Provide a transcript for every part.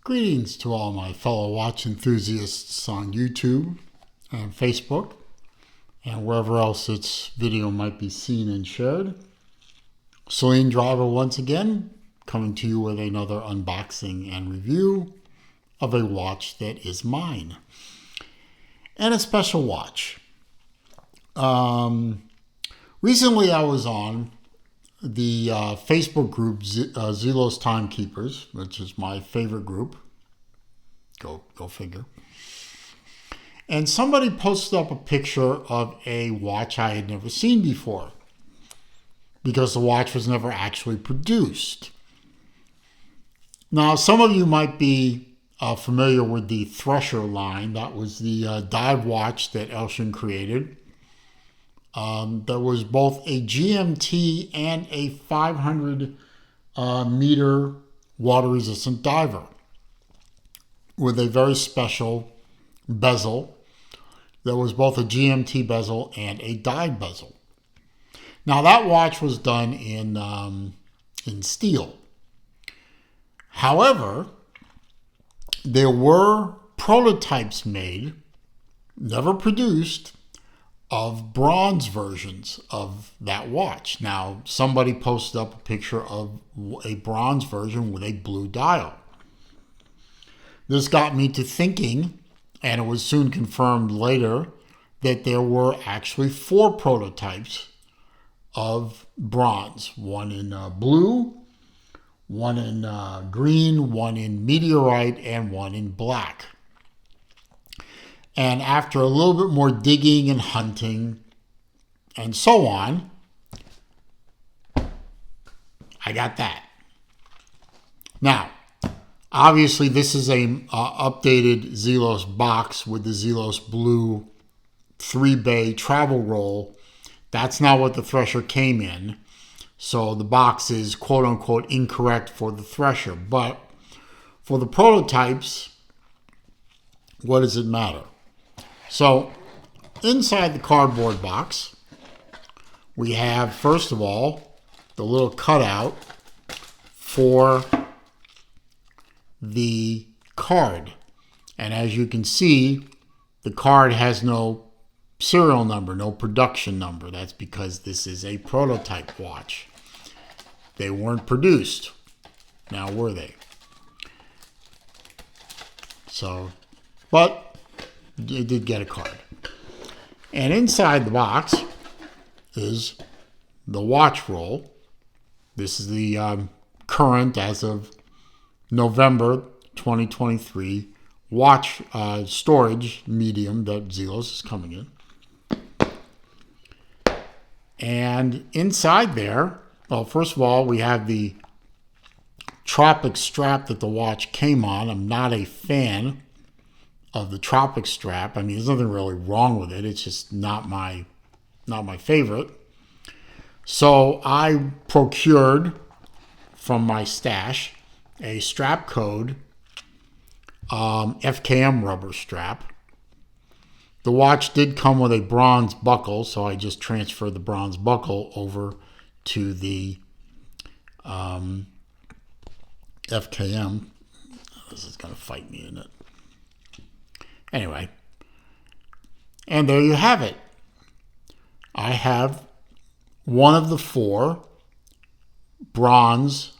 Greetings to all my fellow watch enthusiasts on YouTube and Facebook and wherever else its video might be seen and shared. Celine Driver once again coming to you with another unboxing and review of a watch that is mine. And a special watch. Recently I was on the Facebook group Zelos Timekeepers, which is my favorite group. Go figure. And somebody posted up a picture of a watch I had never seen before because the watch was never actually produced. Now, some of you might be familiar with the Thresher line. That was the dive watch that Thresher created. That was both a GMT and a 500 meter water-resistant diver with a very special bezel that was both a GMT bezel and a dive bezel. Now that watch was done in steel. However, there were prototypes made, never produced, of bronze versions of that watch. Now, somebody posted up a picture of a bronze version with a blue dial. This got me to thinking, and it was soon confirmed later, that there were actually 4 prototypes of bronze. One in blue, one in green, one in meteorite, and one in black. And after a little bit more digging and hunting and so on, I got that. Now, obviously this is a updated Zelos box with the Zelos blue 3-bay travel roll. That's not what the Thresher came in. So the box is quote unquote incorrect for the Thresher. But for the prototypes, what does it matter? So, inside the cardboard box, we have, first of all, the little cutout for the card. And as you can see, the card has no serial number, no production number. That's because this is a prototype watch. They weren't produced. Now, were they? So, but you did get a card. And inside the box is the watch roll. This is the current, as of November 2023, watch storage medium that Zelos is coming in. And inside there, well, first of all, we have the Tropic strap that the watch came on. I'm not a fan of the Tropic strap. I mean, there's nothing really wrong with it. It's just not my favorite. So I procured from my stash a strap code FKM rubber strap. The watch did come with a bronze buckle, so I just transferred the bronze buckle over to the FKM. This is going to fight me, isn't it? Anyway, and there you have it. I have one of the 4 bronze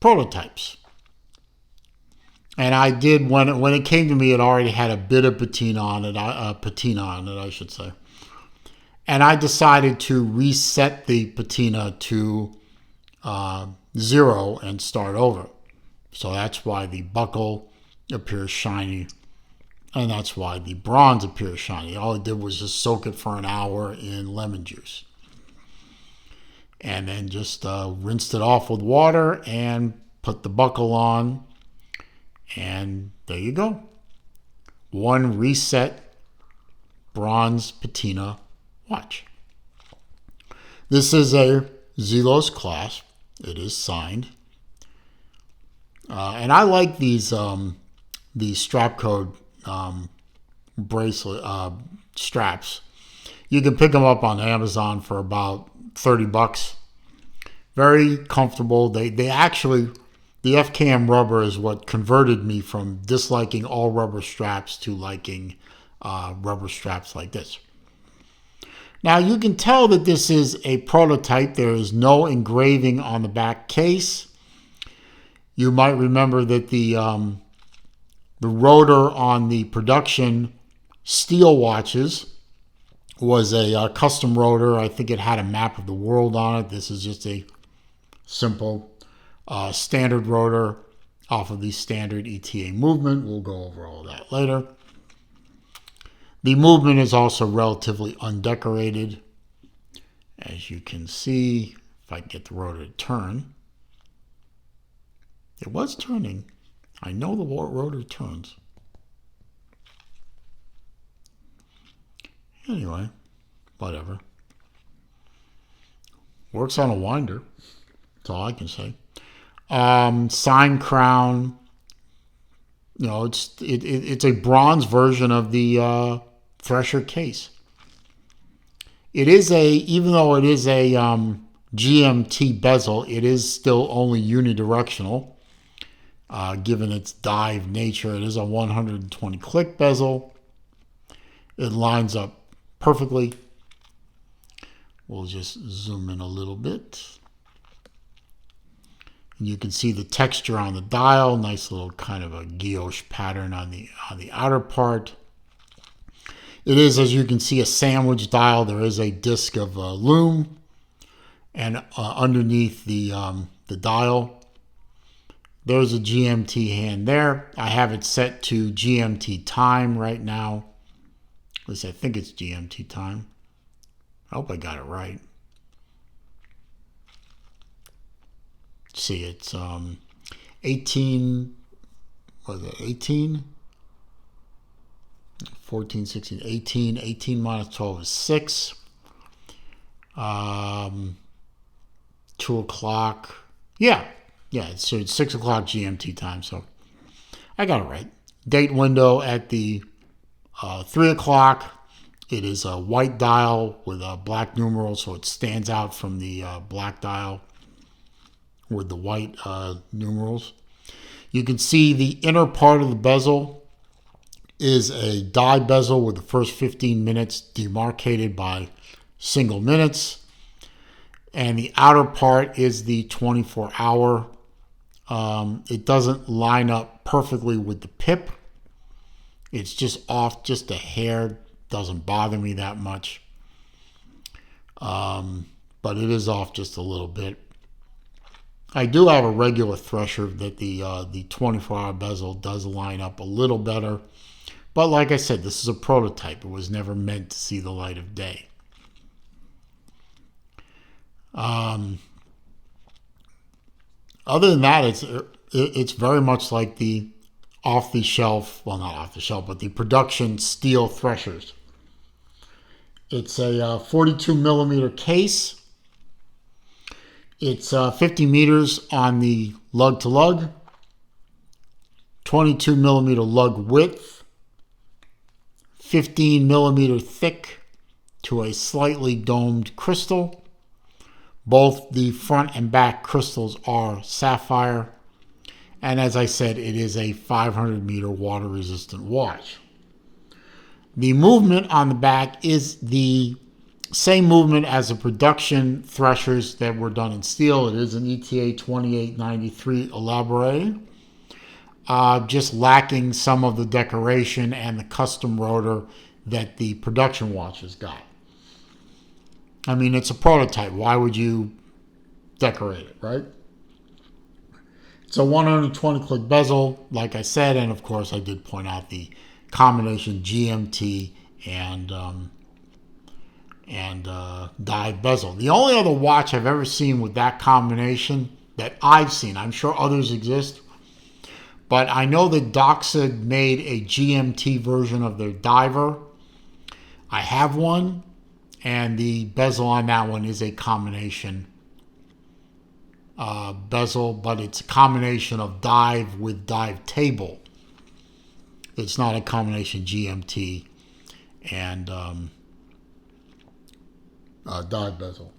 prototypes. And I did, when it came to me, it already had a bit of patina on it, I should say. And I decided to reset the patina to 0 and start over. So that's why the buckle appears shiny. And that's why the bronze appears shiny. All I did was just soak it for an hour in lemon juice. And then just rinsed it off with water and put the buckle on. And there you go. One reset bronze patina watch. This is a Zelos clasp. It is signed. And I like these strap code bracelet straps. You can pick them up on Amazon for about $30. Very comfortable. They actually the FKM rubber is what converted me from disliking all rubber straps to liking rubber straps like this. Now you can tell that this is a prototype. There is no engraving on the back case. You might remember that the rotor on the production steel watches was a custom rotor. I think it had a map of the world on it. This is just a simple standard rotor off of the standard ETA movement. We'll go over all that later. The movement is also relatively undecorated. As you can see, if I can get the rotor to turn. It was turning. I know the rotor turns. Anyway, whatever. Works on a winder. That's all I can say. Sign crown. You know, it's a bronze version of the Thresher case. It is even though it is a GMT bezel, it is still only unidirectional. Given its dive nature, it is a 120 click bezel. It lines up perfectly. We'll just zoom in a little bit. And you can see the texture on the dial. Nice little kind of a guilloche pattern on the outer part. It is, as you can see, a sandwich dial. There is a disc of lume, and underneath the dial, there's a GMT hand there. I have it set to GMT time right now. At least I think it's GMT time. I hope I got it right. Let's see, it's 18, what is it, 18? 14, 16, 18. 18 minus 12 is 6. 2 o'clock. Yeah, so it's 6 o'clock GMT time, so I got it right. Date window at the 3 o'clock. It is a white dial with a black numeral, so it stands out from the black dial with the white numerals. You can see the inner part of the bezel is a die bezel with the first 15 minutes demarcated by single minutes. And the outer part is the 24-hour. It doesn't line up perfectly with the pip. It's just off just a hair. Doesn't bother me that much. But it is off just a little bit. I do have a regular Thresher that the 24-hour bezel does line up a little better. But like I said, this is a prototype. It was never meant to see the light of day. Other than that, it's very much like the off-the-shelf, well, not off-the-shelf, but the production steel Threshers. It's a 42 millimeter case. It's 50 meters on the lug-to-lug, 22 millimeter lug width, 15 millimeter thick to a slightly domed crystal. Both the front and back crystals are sapphire. And as I said, it is a 500 meter water resistant watch. The movement on the back is the same movement as the production Threshers that were done in steel. It is an ETA 2893 Elaboré. Just lacking some of the decoration and the custom rotor that the production watches got. I mean, it's a prototype. Why would you decorate it, right? It's a 120 click bezel, like I said, and of course I did point out the combination GMT and dive bezel. The only other watch I've ever seen with that combination that I've seen, I'm sure others exist, but I know that Doxa made a GMT version of their diver. I have one, and the bezel on that one is a combination bezel, but it's a combination of dive with dive table. It's not a combination GMT and dive bezel.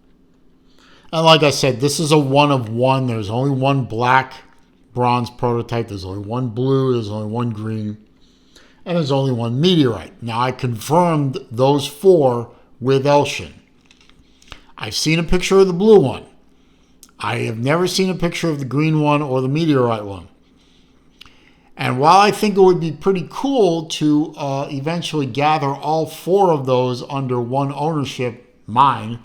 And like I said, this is a one of one. There's only one black bronze prototype. There's only one blue, there's only one green, and there's only one meteorite. Now, I confirmed those 4 with Elshin. I've seen a picture of the blue one. I have never seen a picture of the green one or the meteorite one. And while I think it would be pretty cool to eventually gather all 4 of those under one ownership, mine,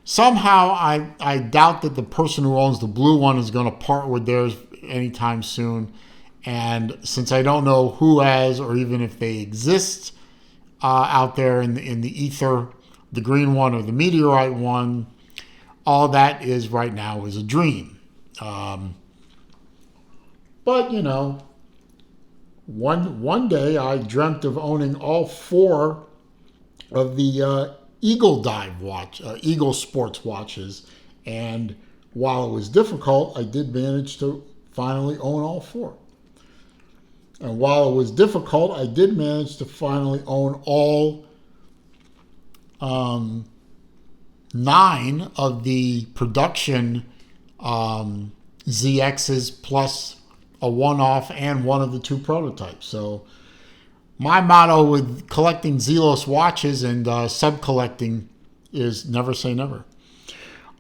somehow I doubt that the person who owns the blue one is going to part with theirs anytime soon. And since I don't know who has, or even if they exist out there in the ether, the green one or the meteorite one, all that is right now is a dream. But, you know, one day I dreamt of owning all 4 of the Eagle Dive watch, Eagle Sports watches. And while it was difficult, I did manage to finally own all 4. And while it was difficult, I did manage to finally own all 9 of the production ZXs plus a one-off and one of the 2 prototypes. So my motto with collecting Zelos watches and sub-collecting is never say never.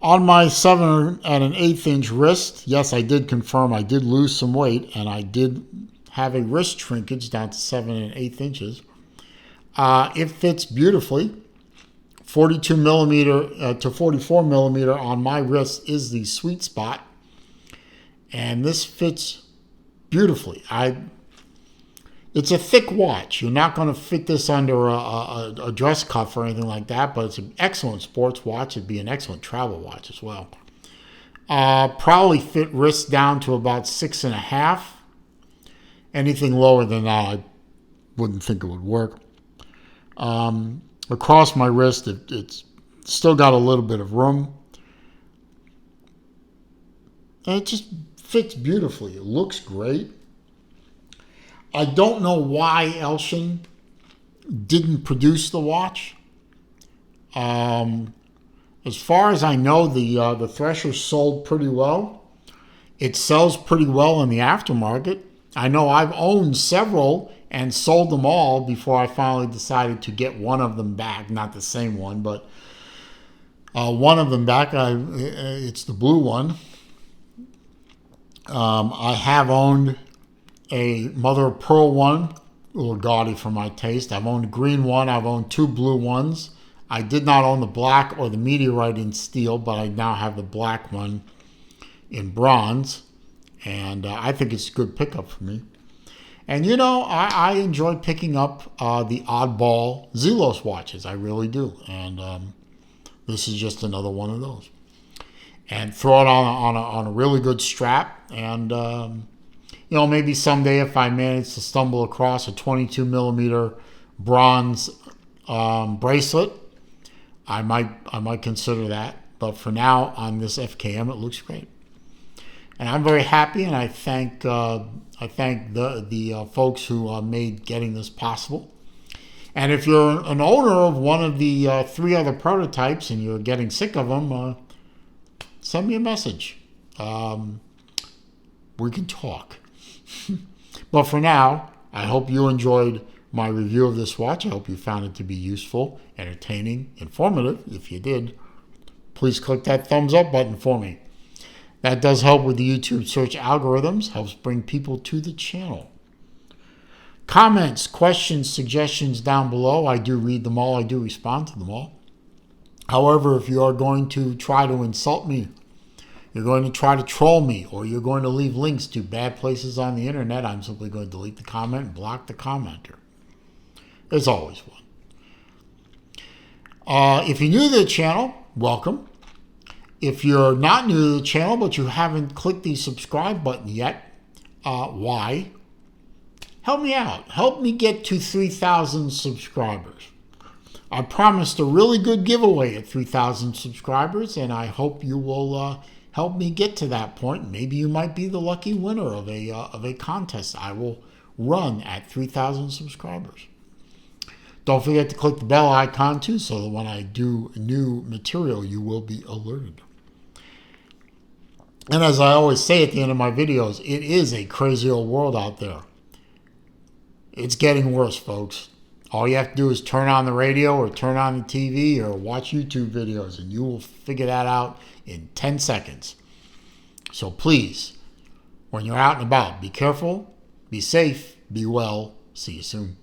On my 7 1/8 inch wrist, yes, I did confirm I did lose some weight, and I did have a wrist shrinkage down to 7 1/8 inches. It fits beautifully. 42 millimeter to 44 millimeter on my wrist is the sweet spot, and this fits beautifully. It's a thick watch. You're not going to fit this under a dress cuff or anything like that, but it's an excellent sports watch. It'd be an excellent travel watch as well. Probably fit wrist down to about 6.5. Anything lower than that, I wouldn't think it would work. Across my wrist, it's still got a little bit of room. And it just fits beautifully. It looks great. I don't know why Elshin didn't produce the watch. As far as I know, the Thresher sold pretty well. It sells pretty well in the aftermarket. I know I've owned several and sold them all before I finally decided to get one of them back. Not the same one, but one of them back. It's the blue one. I have owned a mother of pearl one, a little gaudy for my taste. I've owned a green one. I've owned 2 blue ones. I did not own the black or the meteorite in steel, but I now have the black one in bronze. And I think it's a good pickup for me. And, you know, I enjoy picking up the oddball Zelos watches. I really do. And this is just another one of those. And throw it on a really good strap. And, you know, maybe someday if I manage to stumble across a 22 millimeter bronze bracelet, I might consider that. But for now, on this FKM, it looks great. And I'm very happy, and I thank the folks who made getting this possible. And if you're an owner of one of the 3 other prototypes and you're getting sick of them, send me a message. We can talk. But for now, I hope you enjoyed my review of this watch. I hope you found it to be useful, entertaining, informative. If you did, please click that thumbs up button for me. That does help with the YouTube search algorithms, helps bring people to the channel. Comments, questions, suggestions down below. I do read them all. I do respond to them all. However, if you are going to try to insult me, you're going to try to troll me, or you're going to leave links to bad places on the internet, I'm simply going to delete the comment and block the commenter. There's always one. If you're new to the channel, welcome. If you're not new to the channel, but you haven't clicked the subscribe button yet, why? Help me out. Help me get to 3,000 subscribers. I promised a really good giveaway at 3,000 subscribers, and I hope you will help me get to that point. Maybe you might be the lucky winner of a contest I will run at 3,000 subscribers. Don't forget to click the bell icon too, so that when I do new material, you will be alerted. And as I always say at the end of my videos, it is a crazy old world out there. It's getting worse, folks. All you have to do is turn on the radio or turn on the TV or watch YouTube videos, and you will figure that out in 10 seconds. So please, when you're out and about, be careful, be safe, be well. See you soon.